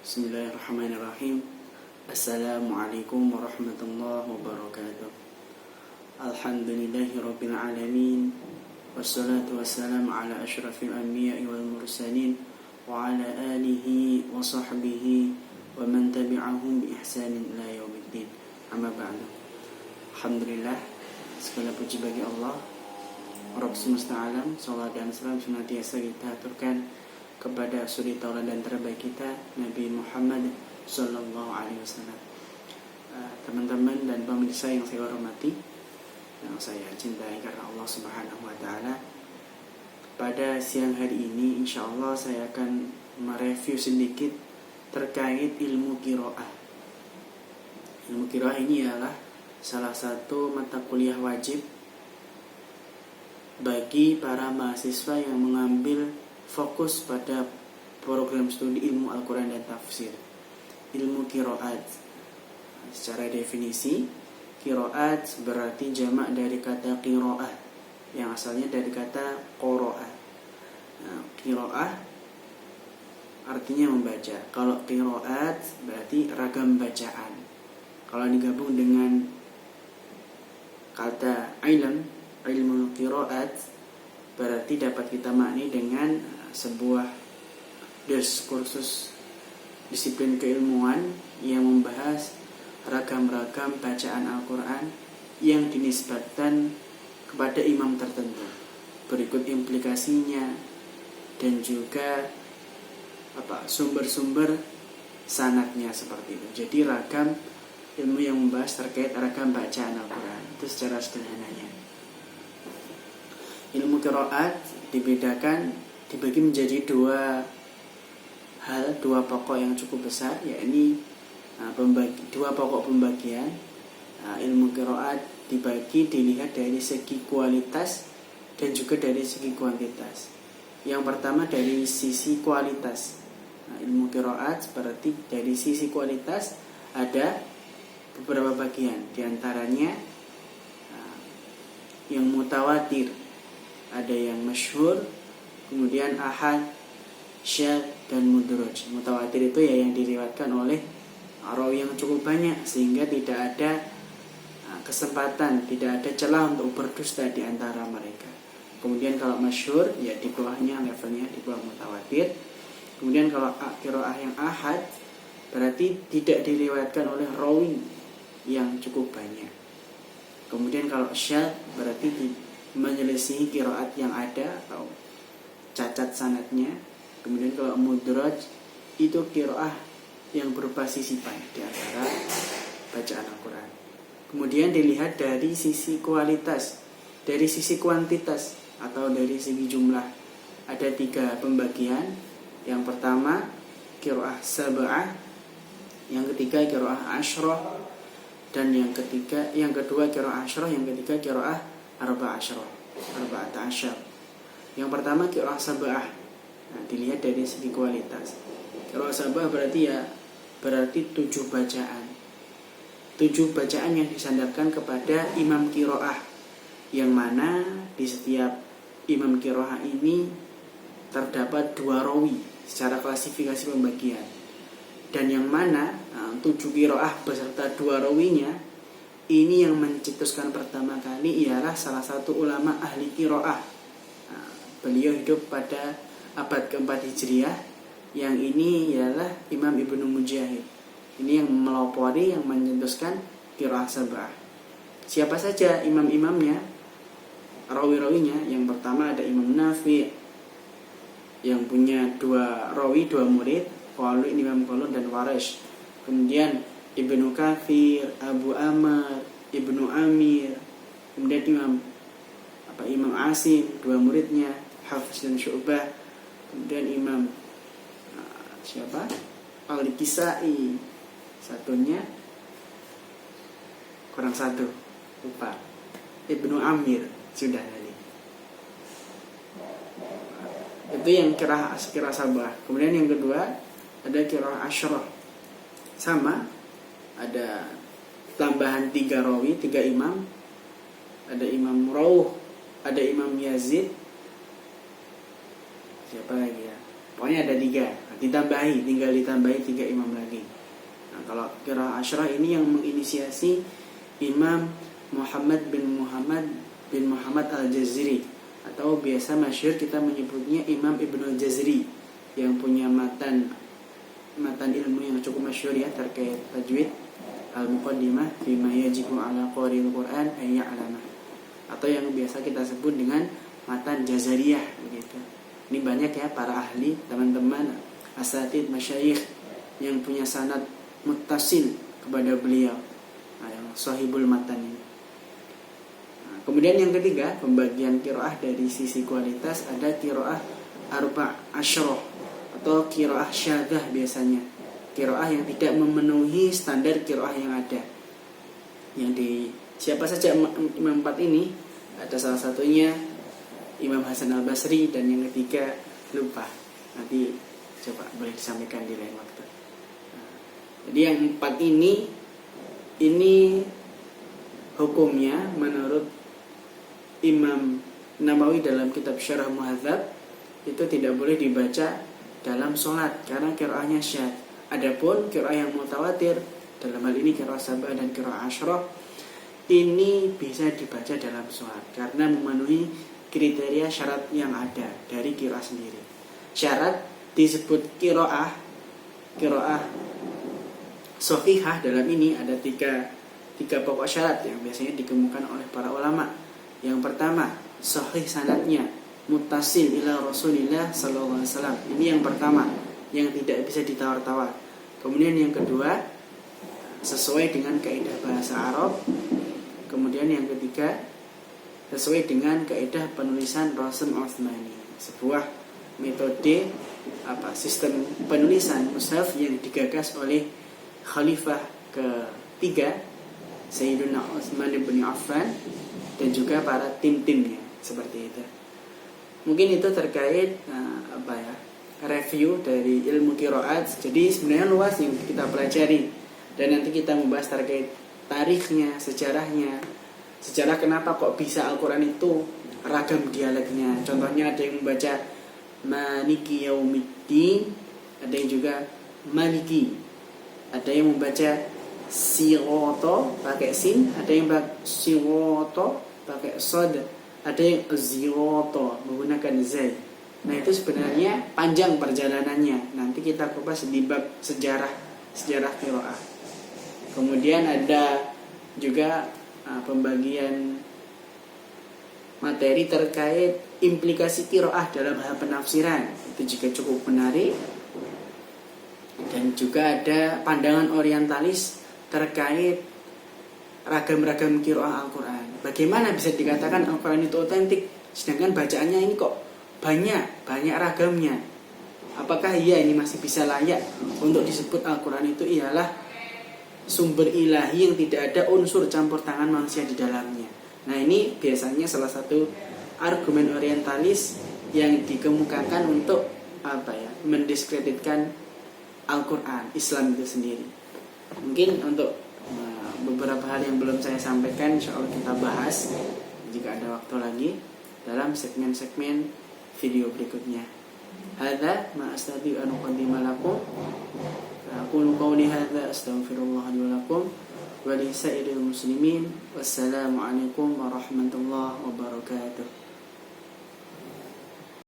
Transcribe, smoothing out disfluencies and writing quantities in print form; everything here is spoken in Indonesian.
Bismillahirrahmanirrahim. Assalamualaikum warahmatullahi wabarakatuh. Alhamdulillahirabbil alamin. Wassalatu wassalamu ala asyrafil anbiya'i wal mursalin wa ala alihi wa sahbihi wa man tabi'ahum bi ihsanin ila yaumiddin. Amma ba'du. Alhamdulillah, segala puji bagi Allah, Rabb semesta alam. Salat dan salam senantiasa kita aturkan kepada suri tauladan terbaik kita, Nabi Muhammad sallallahu alaihi wasallam. Teman-teman dan pemirsa yang saya hormati, yang saya cintai karena Allah Subhanahu wa taala. Pada siang hari ini insyaallah saya akan mereview sedikit terkait ilmu qiraah. Ilmu qiraah ini adalah salah satu mata kuliah wajib bagi para mahasiswa yang mengambil fokus pada program studi ilmu Al-Quran dan tafsir. Ilmu qiraat, secara definisi qiraat berarti jamak dari kata qiraah yang asalnya dari kata qara'a. Qiraah artinya membaca. Kalau qiraat berarti ragam bacaan. Kalau digabung dengan kata ilmu qiraat berarti dapat kita maknai dengan sebuah kursus disiplin keilmuan yang membahas ragam-ragam bacaan Al-Quran yang dinisbatkan kepada imam tertentu. Berikut implikasinya dan juga sumber-sumber sanadnya seperti itu. Jadi ragam ilmu yang membahas terkait ragam bacaan Al-Quran itu secara sederhananya. Ilmu qiraat dibagi menjadi dua pokok yang cukup besar, yakni dua pokok pembagian. Ilmu qiraat dilihat dari segi kualitas dan juga dari segi kuantitas. Yang pertama dari sisi kualitas. Ilmu qiraat berarti dari sisi kualitas ada beberapa bagian, diantaranya yang mutawatir, ada yang masyhur, kemudian ahad, syadz, dan mudraj. Mutawatir itu ya yang diriwayatkan oleh rawi yang cukup banyak sehingga tidak ada kesempatan, tidak ada celah untuk berdusta di antara mereka. Kemudian kalau masyhur ya di bawahnya, levelnya di bawah mutawatir. Kemudian kalau qiraah yang ahad berarti tidak diriwayatkan oleh rawi yang cukup banyak. Kemudian kalau syadz berarti menyelisihi qiraat yang ada atau cacat sanadnya. Kemudian kalau mudraj itu qiraah yang berupa sisipan di antara bacaan Al-Quran. Kemudian dilihat dari sisi kualitas, dari sisi kuantitas atau dari segi jumlah. Ada 3 pembagian. Yang pertama qiraah sab'ah, yang ketiga qiraah asyrah, dan yang kedua qiraah asyrah, yang ketiga qiraah arba'at asyar. Yang pertama qiraah sab'ah. Dilihat dari segi kualitas. Qiraah sab'ah berarti 7 bacaan. 7 bacaan yang disandarkan kepada imam qiraah, yang mana di setiap imam qiraah ini terdapat 2 rawi secara klasifikasi pembagian. Dan yang mana 7 qiraah beserta 2 rawinya ini yang mencetuskan pertama kali ialah salah satu ulama ahli qiraah. Beliau hidup pada abad keempat Hijriah. Yang ini ialah Imam Ibnu Mujahid. Ini yang melopori, yang mencetuskan qiraah sab'ah. Siapa saja imam-imamnya, rawi-rawinya? Yang pertama ada Imam Nafi' yang punya 2 rawi, 2 murid, Qalun, Imam Qalun dan Warish. Kemudian Ibnu Katsir, Abu Amr, Ibnu Amir. Kemudian Imam Asim, 2 muridnya, Hafiz dan Syu'bah. Kemudian Imam Al-Kisai, satunya kurang 1, lupa, Ibnu Amir, sudah tadi. Itu yang qiraah sab'ah. Kemudian yang kedua ada qiraah asyrah. Sama, ada tambahan 3 rawi, 3 imam. Ada Imam Rawh, ada Imam Yazid. Siapa lagi ya? Pokoknya ada 3. tinggal ditambahi 3 imam lagi. Nah, kalau qiraah Asyrah ini yang menginisiasi Imam Muhammad bin Muhammad Al-Jazari, atau biasa masyhur kita menyebutnya Imam Ibnu Jazari, yang punya matan ilmu yang cukup masyhur ya terkait tajwid, Al-Muqaddimah bima yajibu ala qari'il Qur'an ay ya'lamah, atau yang biasa kita sebut dengan matan Jazariyah begitu. Ini banyak ya para ahli, teman-teman asatid masyayikh yang punya sanad muttasil kepada beliau, yang sahibul matan ini. Nah, kemudian yang ketiga, pembagian qiraah dari sisi kualitas, ada qiraah arba' asyroh atau qiraah syadzah, biasanya qiraah yang tidak memenuhi standar qiraah yang ada. Yang di siapa saja imam 4 ini? Ada salah satunya Imam Hasan Al-Basri, dan yang ketiga lupa. Nanti coba boleh disampaikan di lain waktu. Nah, jadi yang 4 ini hukumnya menurut Imam Nawawi dalam kitab Syarah Muhadzab itu tidak boleh dibaca dalam sholat karena qiraahnya syadz. Adapun qiraah yang mutawatir, dalam hal ini qiraah sabah dan qiraah asyrah, ini bisa dibaca dalam sholat karena memenuhi kriteria syarat yang ada dari qiraah sendiri. Syarat disebut qiraah shahihah, dalam ini ada tiga pokok syarat yang biasanya dikemukakan oleh para ulama. Yang pertama, sahih sanadnya, muttasil ila Rasulillah sallallahu alaihi wasallam. Ini yang pertama, yang tidak bisa ditawar-tawar. Kemudian yang kedua, sesuai dengan kaidah bahasa Arab. Kemudian yang ketiga, sesuai dengan kaidah penulisan Rasm Utsmani, sebuah metode sistem penulisan mushaf yang digagas oleh Khalifah ketiga Sayyidina Utsman bin Affan dan juga para tim-timnya, seperti itu. Mungkin itu terkait review dari ilmu qiraat. Jadi sebenarnya luas yang kita pelajari, dan nanti kita membahas terkait tarikhnya, sejarah kenapa kok bisa Al-Quran itu ragam dialeknya. Contohnya ada yang membaca Maliki Yaumiddin, ada yang juga Maliki, ada yang membaca Siroto pakai sin, ada yang membaca Siroto pakai sod, ada yang Ziroto menggunakan zai. Nah, itu sebenarnya panjang perjalanannya. Nanti kita kupas di bab sejarah qiraah. Kemudian ada juga pembagian materi terkait implikasi qiraah dalam hal penafsiran. Itu juga cukup menarik. Dan juga ada pandangan orientalis terkait ragam-ragam qiraah Al-Quran. Bagaimana bisa dikatakan Al-Quran itu otentik sedangkan bacaannya ini kok banyak ragamnya? Apakah iya ini masih bisa layak untuk disebut Al-Quran itu ialah sumber ilahi yang tidak ada unsur campur tangan manusia di dalamnya? Nah, ini biasanya salah satu argumen orientalis yang dikemukakan untuk mendiskreditkan Al-Quran, Islam itu sendiri. Mungkin untuk beberapa hal yang belum saya sampaikan, insyaallah kita bahas jika ada waktu lagi dalam segmen-segmen video berikutnya. Hadza ma astati an uqaddima lakum. Aqulu qawli hadza astaghfirullah li wa lakum wa li sa'iril muslimin. Wassalamu alaikum warahmatullahi wabarakatuh.